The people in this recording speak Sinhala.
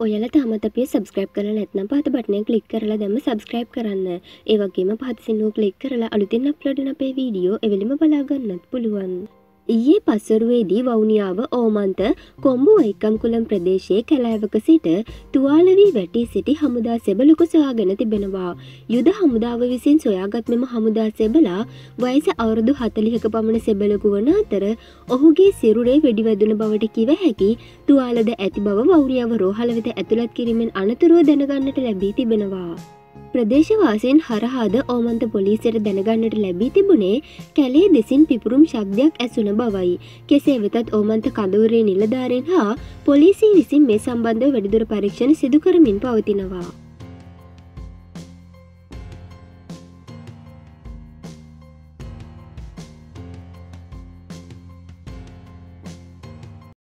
ඔයාලා තාමත් අපිව සබ්ස්ක්‍රයිබ් කරලා නැත්නම් පහත බටන් එක ක්ලික් කරලා දැම්ම සබ්ස්ක්‍රයිබ් කරන්න. ඒ වගේම පහත සින්නුව ක්ලික් කරලා අලුතින් අප්ලෝඩ් කරන අපේ වීඩියෝ එවෙලෙම බලා ගන්නත් පුළුවන්. ඊයේ පස්වරුවේදී වවුනියාව ඕමන්ත කොම්බු වයිකම්කුලම් ප්‍රදේශයේ කැලෑවක සිට තුවාල වී වැටී සිටි හමුදා සෙබළෙකු සොයාගෙන තිබෙනවා. යුද හමුදාව විසින් සොයාගත් මෙම හමුදා සෙබළා වයස අවුරුදු 40ක පමණ සෙබළෙකු වන අතර ඔහුගේ සිරුරේ වෙඩි වැදුන බවට කිව හැකි තුවාලද ඇති බව වවුනියාව රෝහල වෙත ඇතුළත් කිරීමෙන් අනතුරුව දැනගන්නට ලැබී තිබෙනවා. ප්‍රදේශවාසීන් හරහාද ඕමන්ත පොලිසියට දැනගන්නට ලැබී තිබුණේ කැලේ දෙසින් පිපුරුම් ශබ්දයක් ඇසුන බවයි. කෙසේ වෙතත් ඕමන්ත කඳවුරේ නිලධාරීන් හා පොලිසිය විසින් මේ සම්බන්ධව වැඩිදුර පරීක්ෂණ සිදු කරමින් පවතිනවා.